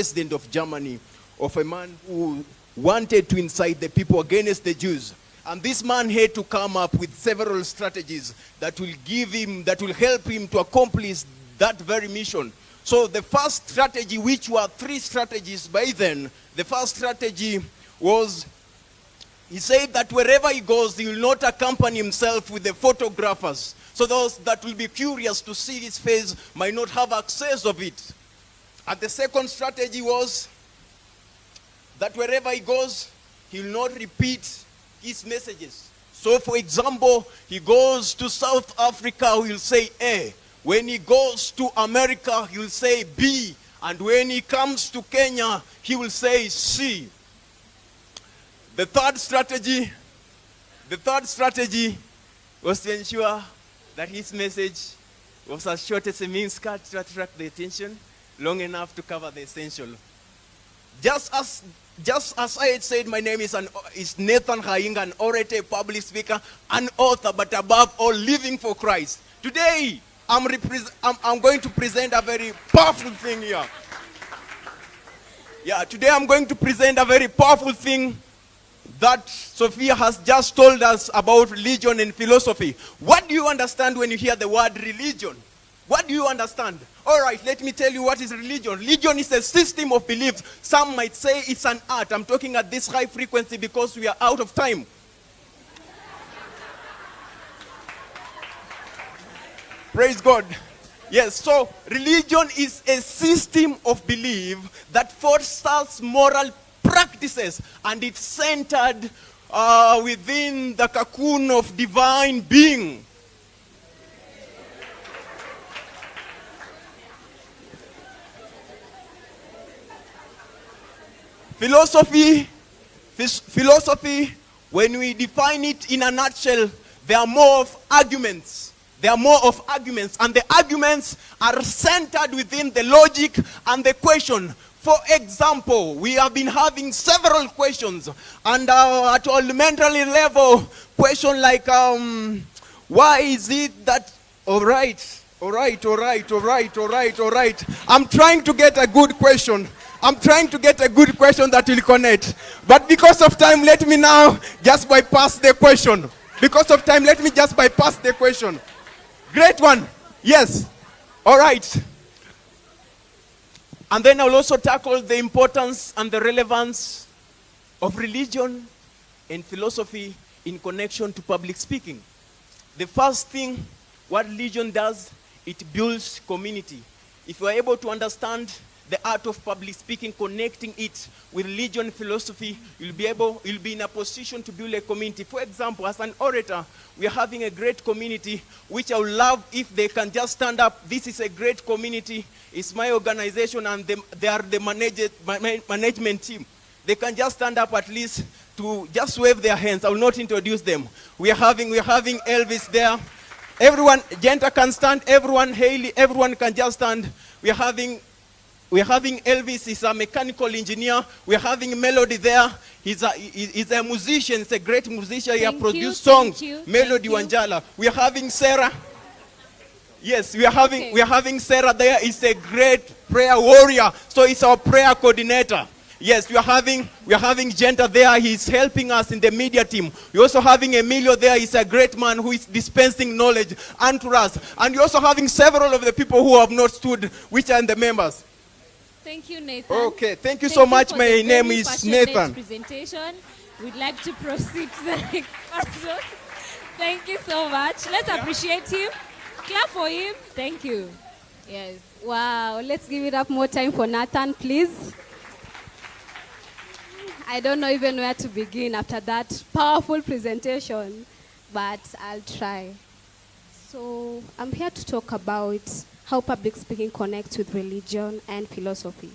president of Germany, of a man who wanted to incite the people against the Jews. And this man had to come up with several strategies that will help him to accomplish that very mission. So the first strategy, which were 3 strategies by then, the first strategy was, he said that wherever he goes, he will not accompany himself with the photographers. So those that will be curious to see his face might not have access of it. And the second strategy was that wherever he goes, he will not repeat his messages. So for example, he goes to South Africa, he will say A. When he goes to America, he will say B. And when he comes to Kenya, he will say C. The third strategy was to ensure that his message was as short as a miniskirt to attract the attention, long enough to cover the essential. Just as I had said, my name is Nathan Hainga, an orator, a public speaker, an author, but above all, living for Christ. Today, I'm going to present a very powerful thing here. Today I'm going to present a very powerful thing that Sophia has just told us about religion and philosophy. What do you understand when you hear the word religion? What do you understand? All right, let me tell you what is religion. Religion is a system of beliefs. Some might say it's an art. I'm talking at this high frequency because we are out of time. Praise God. Yes, so religion is a system of belief that fosters moral practices, and it's centered within the cocoon of divine being. Philosophy, when we define it in a nutshell, there are more of arguments. And the arguments are centered within the logic and the question. For example, we have been having several questions, and at elementary level, question like, why is it that, all right. I'm trying to get a good question. That will connect. But because of time, let me now just bypass the question. Great one. Yes. All right. And then I'll also tackle the importance and the relevance of religion and philosophy in connection to public speaking. The first thing, what religion does, it builds community. If you are able to understand the art of public speaking, connecting it with religion and philosophy, you'll be in a position to build a community. For example, as an orator, we are having a great community, which I would love if they can just stand up. This is a great community. It's my organization, and they are the management team. They can just stand up at least to just wave their hands. I will not introduce them. We are having Elvis there. Everyone, Genta can stand. Everyone, Haley, everyone can just stand. We are having Elvis, he's a mechanical engineer. We're having Melody there. He's a musician, he's a great musician. He has produced songs. Melody Wanjala. We're having Sarah. Yes, we are having Sarah there. He's a great prayer warrior. So he's our prayer coordinator. Yes, we are having Genta there. He's helping us in the media team. We're also having Emilio there. He's a great man who is dispensing knowledge unto us. And you're also having several of the people who have not stood, which are the members. Thank you, Nathan. Okay, thank you so much. My name is Nathan. Presentation. We'd like to proceed to the next person. Thank you so much. Let's appreciate him. Clap for him. Thank you. Yes. Wow. Let's give it up more time for Nathan, please. I don't know even where to begin after that powerful presentation, but I'll try. So I'm here to talk about how public speaking connects with religion and philosophy.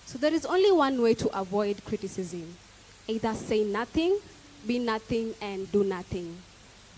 So there is only one way to avoid criticism. Either say nothing, be nothing, and do nothing.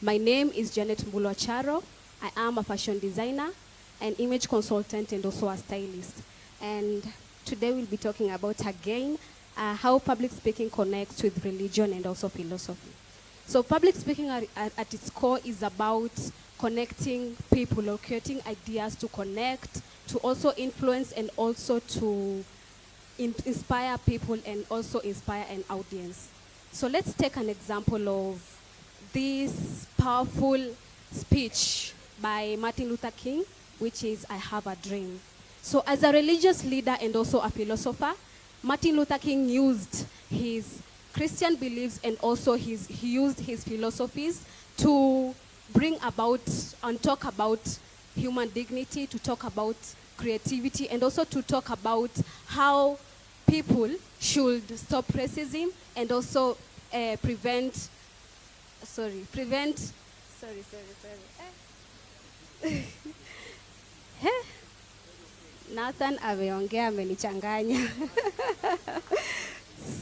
My name is Janet Mbulwacharo. I am a fashion designer, an image consultant, and also a stylist. And today we'll be talking about, again, how public speaking connects with religion and also philosophy. So public speaking at its core is about connecting people or creating ideas to connect, to also influence, and also to inspire people and also inspire an audience. So let's take an example of this powerful speech by Martin Luther King, which is I Have a Dream. So as a religious leader and also a philosopher, Martin Luther King used his Christian beliefs and also he used his philosophies to bring about and talk about human dignity, to talk about creativity, and also to talk about how people should stop racism and also prevent. Nathan ameongea amenichanganya.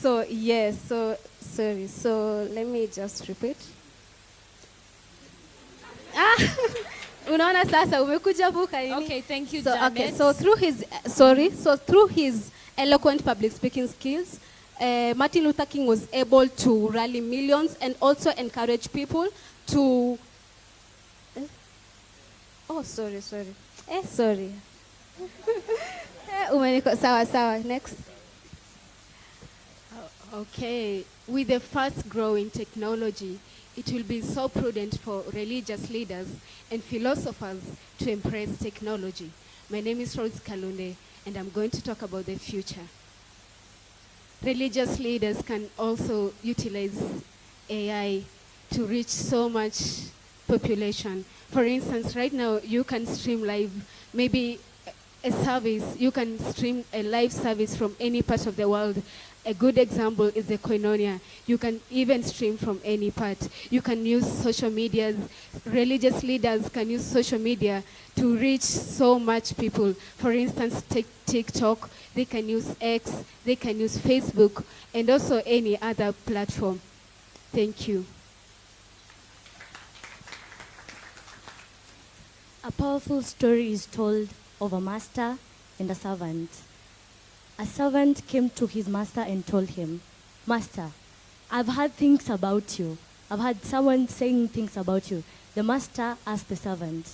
So yes, so let me just repeat. Unaona sasa umekuja buka nini? Okay, thank you, So, Janet. okay, so through his eloquent public speaking skills, Martin Luther King was able to rally millions and also encourage people to. Sorry. Sawa. Next. Okay, with the fast growing technology, it will be so prudent for religious leaders and philosophers to embrace technology. My name is Rose Kalunde, and I'm going to talk about the future. Religious leaders can also utilize AI to reach so much population. For instance, right now you can stream live, maybe a service, you can stream a live service from any part of the world. A good example is the Koinonia. You can even stream from any part. You can use social media. Religious leaders can use social media to reach so much people. For instance, take TikTok, they can use X, they can use Facebook, and also any other platform. Thank you. A powerful story is told of a master and a servant. A servant came to his master and told him, "Master, I've heard things about you. I've heard someone saying things about you." The master asked the servant,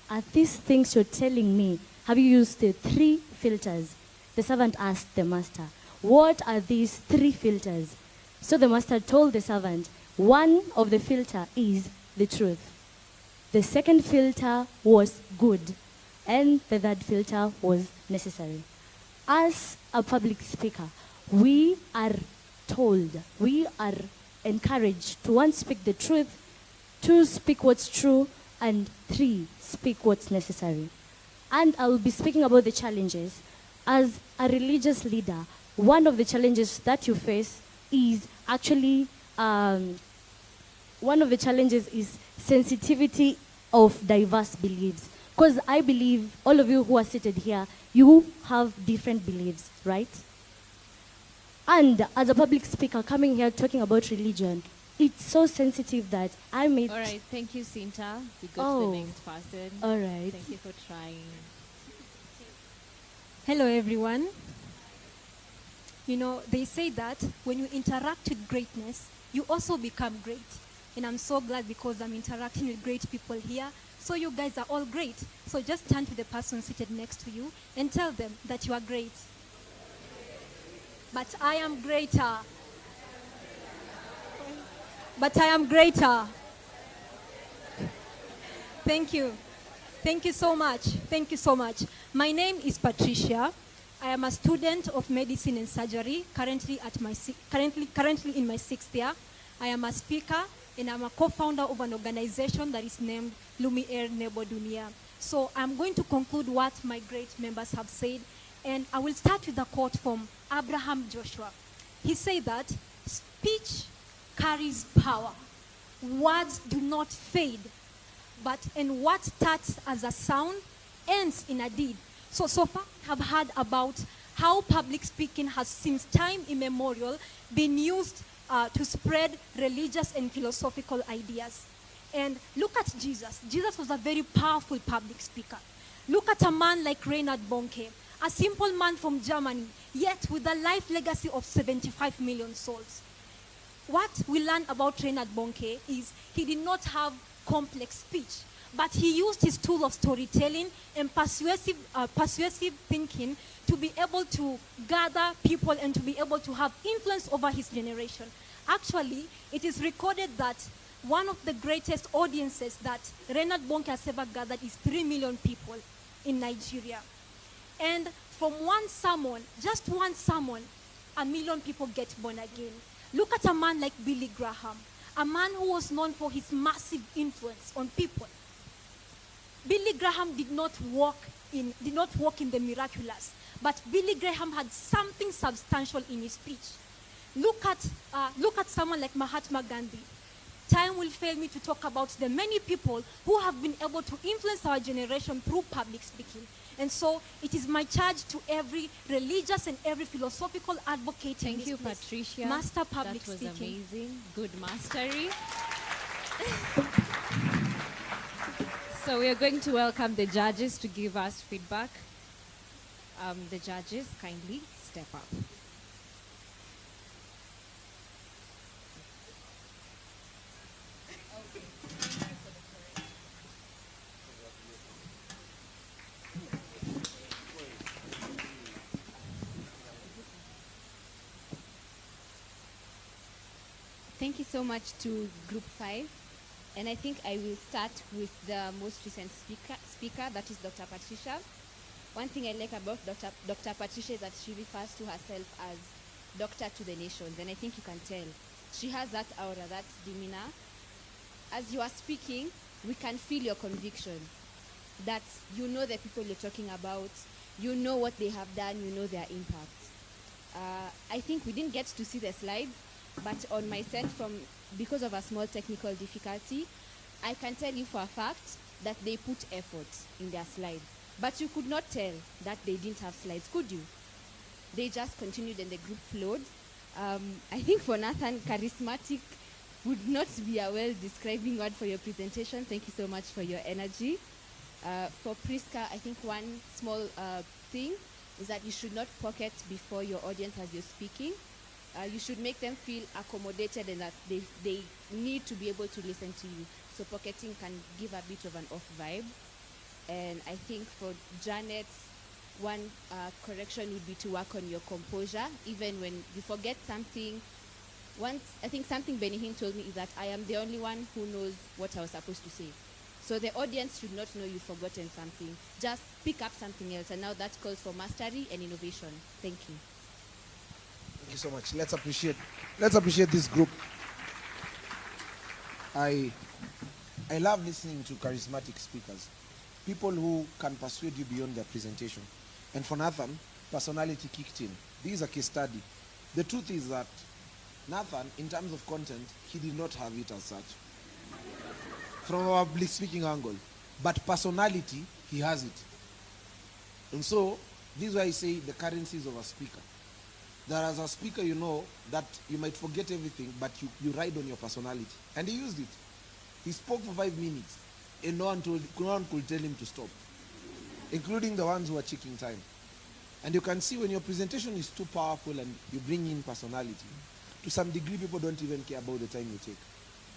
"Are these things you're telling me, have you used the 3 filters?" The servant asked the master, "What are these 3 filters?" So the master told the servant, "One of the filter is the truth. The second filter was good, and the third filter was necessary." As a public speaker, we are told, we are encouraged to 1, speak the truth, 2, speak what's true, and 3, speak what's necessary. And I will be speaking about the challenges. As a religious leader, one of the challenges that you face is actually, one of the challenges is sensitivity of diverse beliefs. Because I believe all of you who are seated here, you have different beliefs, right? And as a public speaker coming here talking about religion, it's so sensitive that I made... All right, thank you, Cinta. We go to the next person. All right. Thank you for trying. Hello, everyone. You know, they say that when you interact with greatness, you also become great. And I'm so glad because I'm interacting with great people here. So you guys are all great. So just turn to the person seated next to you and tell them that you are great. But I am greater. But I am greater. Thank you. Thank you so much. Thank you so much. My name is Patricia. I am a student of medicine and surgery, currently in my 6th year. I am a speaker and I'm a co-founder of an organization that is named Lumiere Nebo Dunia. So I'm going to conclude what my great members have said, and I will start with a quote from Abraham Joshua. He said that speech carries power. Words do not fade, and what starts as a sound ends in a deed. So far, I've heard about how public speaking has since time immemorial been used to spread religious and philosophical ideas. And look at Jesus. Jesus was a very powerful public speaker. Look at a man like Reinhard Bonnke, a simple man from Germany, yet with a life legacy of 75 million souls. What we learn about Reinhard Bonnke is he did not have complex speech, but he used his tool of storytelling and persuasive thinking to be able to gather people and to be able to have influence over his generation. Actually, it is recorded that one of the greatest audiences that Reinhard Bonnke has ever gathered is 3 million people in Nigeria. And from one sermon, just one sermon, 1 million people get born again. Look at a man like Billy Graham, a man who was known for his massive influence on people. Billy Graham did not walk in the miraculous, but Billy Graham had something substantial in his speech. Look at someone like Mahatma Gandhi. Time will fail me to talk about the many people who have been able to influence our generation through public speaking. And so it is my charge to every religious and every philosophical advocate. Thank you, Patricia. Master public speaking. That was amazing. Good mastery. So we are going to welcome the judges to give us feedback. The judges, kindly step up. Thank you so much to Group 5. And I think I will start with the most recent speaker, that is Dr. Patricia. One thing I like about Dr. Patricia is that she refers to herself as doctor to the nations. And I think you can tell. She has that aura, that demeanor. As you are speaking, we can feel your conviction that you know the people you're talking about, you know what they have done, you know their impact. I think we didn't get to see the slides, but on my send because of a small technical difficulty, I can tell you for a fact that they put effort in their slides. But you could not tell that they didn't have slides, could you? They just continued and the group flowed. I think for Nathan, charismatic would not be a well-describing word for your presentation. Thank you so much for your energy. For Priska, I think one small thing is that you should not pocket before your audience as you're speaking. You should make them feel accommodated and that they need to be able to listen to you. So pocketing can give a bit of an off vibe. And I think for Janet, one correction would be to work on your composure, even when you forget something. I think something Benny Hinn told me is that I am the only one who knows what I was supposed to say. So the audience should not know you've forgotten something. Just pick up something else. And now that calls for mastery and innovation. Thank you. Thank you so much. Let's appreciate this group. I love listening to charismatic speakers, people who can persuade you beyond their presentation. And for Nathan, personality kicked in. This is a case study. The truth is that Nathan, in terms of content, he did not have it as such from a public speaking angle. But personality, he has it. And so, this is why I say the currencies of a speaker. That as a speaker, you know that you might forget everything, but you ride on your personality. And he used it. He spoke for 5 minutes, and no one could tell him to stop, including the ones who were checking time. And you can see when your presentation is too powerful and you bring in personality, to some degree, people don't even care about the time you take.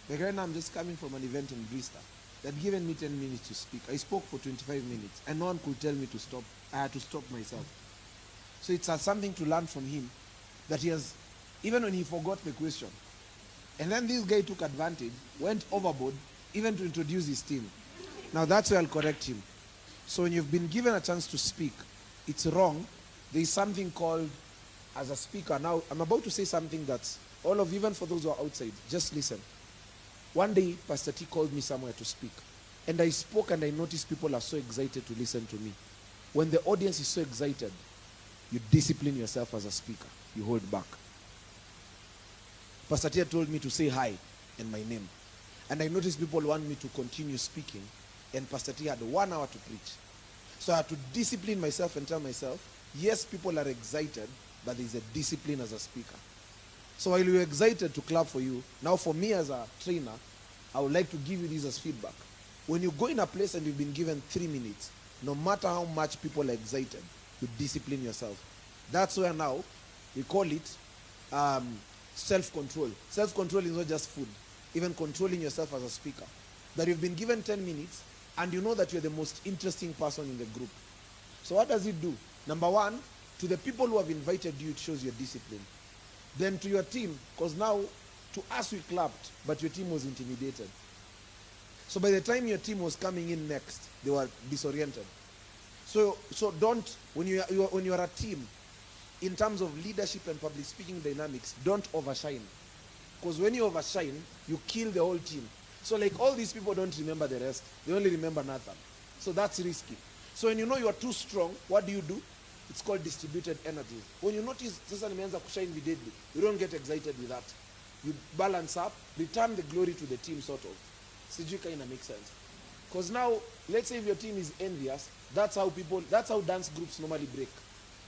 Like right now, I'm just coming from an event in Bristol that given me 10 minutes to speak. I spoke for 25 minutes, and no one could tell me to stop. I had to stop myself. So it's something to learn from him, that he has, even when he forgot the question. And then this guy took advantage, went overboard, even to introduce his team. Now that's where I'll correct him. So when you've been given a chance to speak, it's wrong. There is something called, as a speaker, now I'm about to say something that's, all of, even for those who are outside, just listen. One day, Pastor T called me somewhere to speak. And I spoke and I noticed people are so excited to listen to me. When the audience is so excited, you discipline yourself as a speaker. You hold back. Pastor Tia told me to say hi and my name. And I noticed people want me to continue speaking. And Pastor Tia had 1 hour to preach. So I had to discipline myself and tell myself, yes, people are excited, but there's a discipline as a speaker. So while you're excited to clap for you, now for me as a trainer, I would like to give you this as feedback. When you go in a place and you've been given 3 minutes, no matter how much people are excited, you discipline yourself. That's where now we call it self-control. Self-control is not just food, even controlling yourself as a speaker. That you've been given 10 minutes, and you know that you're the most interesting person in the group. So what does it do? Number one, to the people who have invited you, it shows your discipline. Then to your team, because now to us we clapped, but your team was intimidated. So by the time your team was coming in next, they were disoriented. So don't, when you are a team, in terms of leadership and public speaking dynamics, don't overshine. Because when you overshine, you kill the whole team. So like all these people don't remember the rest. They only remember Nathan. So that's risky. So when you know you are too strong, what do? It's called distributed energies. When you notice sasa nimeanza kushine vividly, you don't get excited with that. You balance up, return the glory to the team sort of. Sijui kama ina make sense. Because now, let's say if your team is envious, that's how dance groups normally break.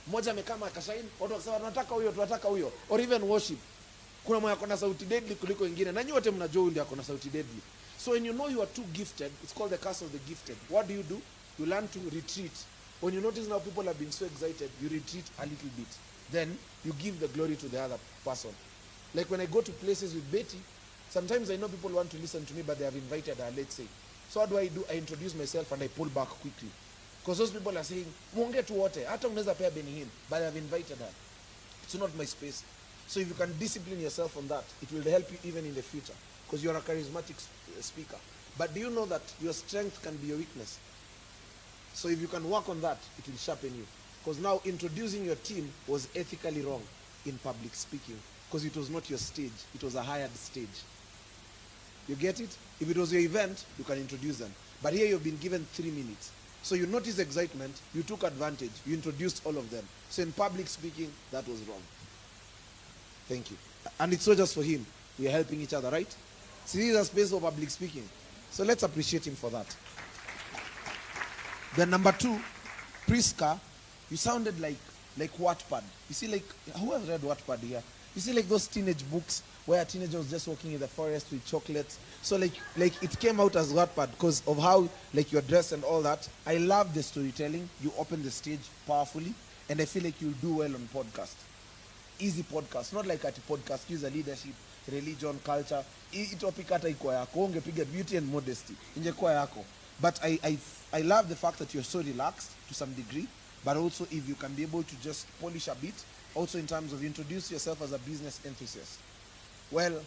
Mmoja amekama akashine, watu wakisema tunataka huyo, or even worship. Kuna mmoja akona sauti deadly kuliko wengine, na nyinyi wote mnajua huyu ndiye akona sauti deadly. So when you know you are too gifted, it's called the curse of the gifted. What do? You learn to retreat. When you notice now people have been so excited, you retreat a little bit. Then you give the glory to the other person. Like when I go to places with Betty, sometimes I know people want to listen to me, but they have invited her, let's say. So what do? I introduce myself and I pull back quickly. Because those people are saying, muongee tu wote, hata unaweza pea Benihim, but I have invited her. It's not my space. So if you can discipline yourself on that, it will help you even in the future. Because you are a charismatic speaker. But do you know that your strength can be your weakness? So if you can work on that, it will sharpen you. Because now introducing your team was ethically wrong in public speaking. Because it was not your stage, it was a hired stage. You get it? If it was your event, you can introduce them. But here you've been given 3 minutes. So you noticed excitement, you took advantage, you introduced all of them. So in public speaking, that was wrong. Thank you. And it's not just for him. We are helping each other, right? See, this is a space for public speaking. So let's appreciate him for that. Then number 2, Priska, you sounded like Wattpad. You see, like, who has read Wattpad here? You see, like those teenage books where a teenager was just walking in the forest with chocolates. So like it came out as Wattpad because of how like you're dressed and all that. I love the storytelling. You open the stage powerfully, and I feel like you'll do well on podcast. Easy podcast, not like at a podcast. Use a leadership, religion, culture. Topic hata iko yako. Ungepiga beauty and modesty. Ingekuwa yako. But I love the fact that you're so relaxed to some degree, but also if you can be able to just polish a bit, also in terms of introduce yourself as a business enthusiast. Well,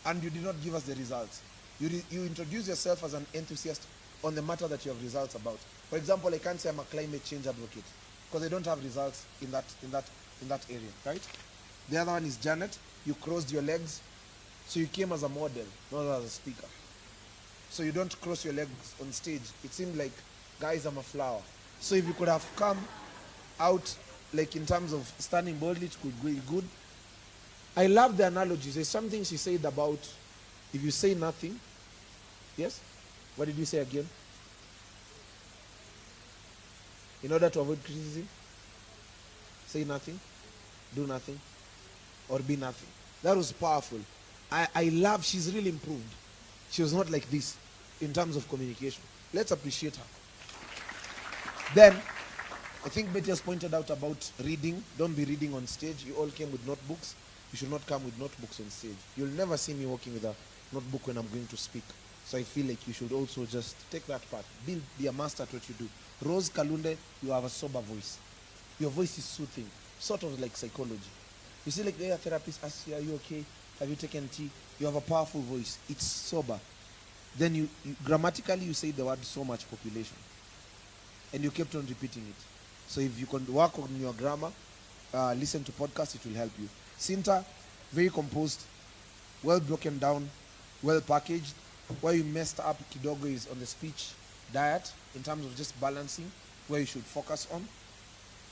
and you did not give us the results. You introduce yourself as an enthusiast on the matter that you have results about. For example, I can't say I'm a climate change advocate because I don't have results in that area, right? The other one is Janet. You crossed your legs, so you came as a model, not as a speaker. So you don't cross your legs on stage. It seemed like, guys, I'm a flower. So if you could have come out, like in terms of standing boldly, it could be good. I love the analogy. There's something she said about if you say nothing. Yes? What did you say again? In order to avoid criticism, say nothing, do nothing, or be nothing. That was powerful. I love, she's really improved. She was not like this in terms of communication. Let's appreciate her. Then, I think Betty has pointed out about reading. Don't be reading on stage. You all came with notebooks. You should not come with notebooks on stage. You'll never see me walking with a notebook when I'm going to speak. So I feel like you should also just take that part. Be a master at what you do. Rose Kalunde, you have a sober voice. Your voice is soothing, sort of like psychology. You see, like the therapist asks you, are you okay? Have you taken tea? You have a powerful voice. It's sober. Then you grammatically, you say the word so much population. And you kept on repeating it. So if you can work on your grammar, listen to podcasts, it will help you. Sinta, very composed, well broken down, well packaged. Where you messed up kidogo is on the speech diet in terms of just balancing where you should focus on.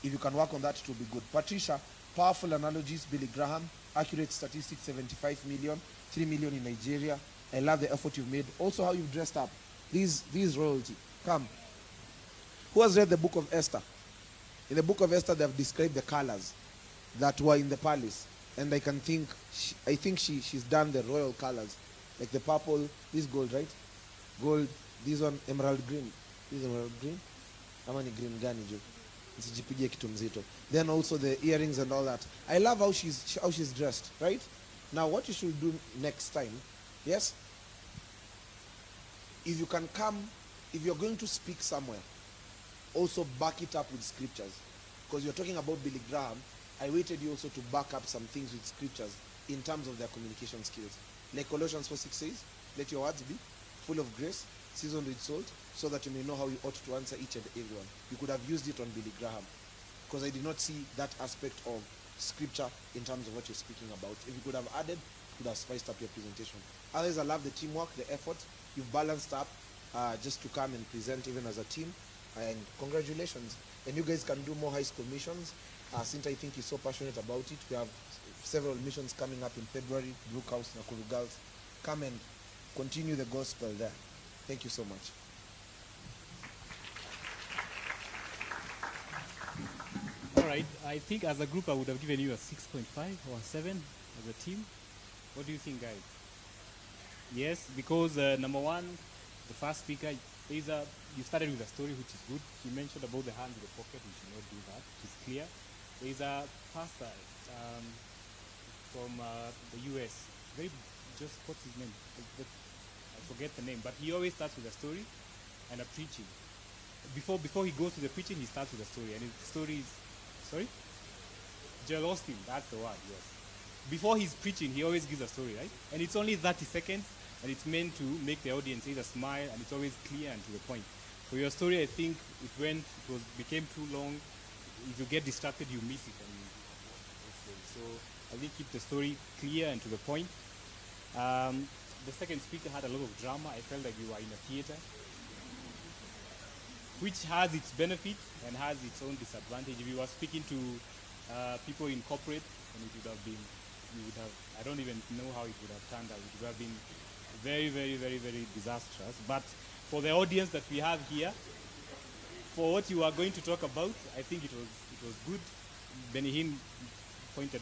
If you can work on that, it will be good. Patricia, powerful analogies, Billy Graham, accurate statistics, 75 million, 3 million in Nigeria. I love the effort you've made. Also how you've dressed up. These royalty. Come. Who has read the book of Esther? In the book of Esther, they have described the colors that were in the palace. And I think she's done the royal colors. Like the purple, this gold, right? Gold, this one emerald green. This is emerald green. How many green gani jo? Nisijipige kitu mzito. Then also the earrings and all that. I love how she's dressed, right? Now what you should do next time, yes? If you can come if you're going to speak somewhere, also back it up with scriptures. Because you're talking about Billy Graham, I waited you also to back up some things with scriptures in terms of their communication skills. Like Colossians 4:6 says, let your words be full of grace, seasoned with salt, so that you may know how you ought to answer each and everyone. You could have used it on Billy Graham, because I did not see that aspect of scripture in terms of what you're speaking about. If you could have added, it could have spiced up your presentation. Otherwise, I love the teamwork, the effort. You've balanced up just to come and present even as a team. And congratulations. And you guys can do more high school missions. Since I think you're so passionate about it, we have several missions coming up in February, Brookhouse, Nakuru Girls. Come and continue the gospel there. Thank you so much. All right, I think as a group I would have given you a 6.5 or 7 as a team. What do you think, guys? Yes, because number one, the first speaker, you started with a story, which is good. You mentioned about the hand in the pocket. We should not do that, which is clear. There is a pastor from the US. What's his name? I forget the name, but he always starts with a story and a preaching. Before he goes to the preaching, he starts with a story, and his story is, sorry? Joel Austin, that's the word, yes. Before he's preaching, he always gives a story, right? And it's only 30 seconds, and it's meant to make the audience either smile, and it's always clear and to the point. For your story, I think became too long. If you get distracted, you miss it. So I think keep the story clear and to the point. The second speaker had a lot of drama. I felt like we were in a theater, which has its benefit and has its own disadvantage. If you were speaking to people in corporate, and it would have been, I don't even know how it would have turned out. It would have been very, very, very, very disastrous. But for the audience that we have here, for what you are going to talk about, I think it was good. Benny Hinn pointed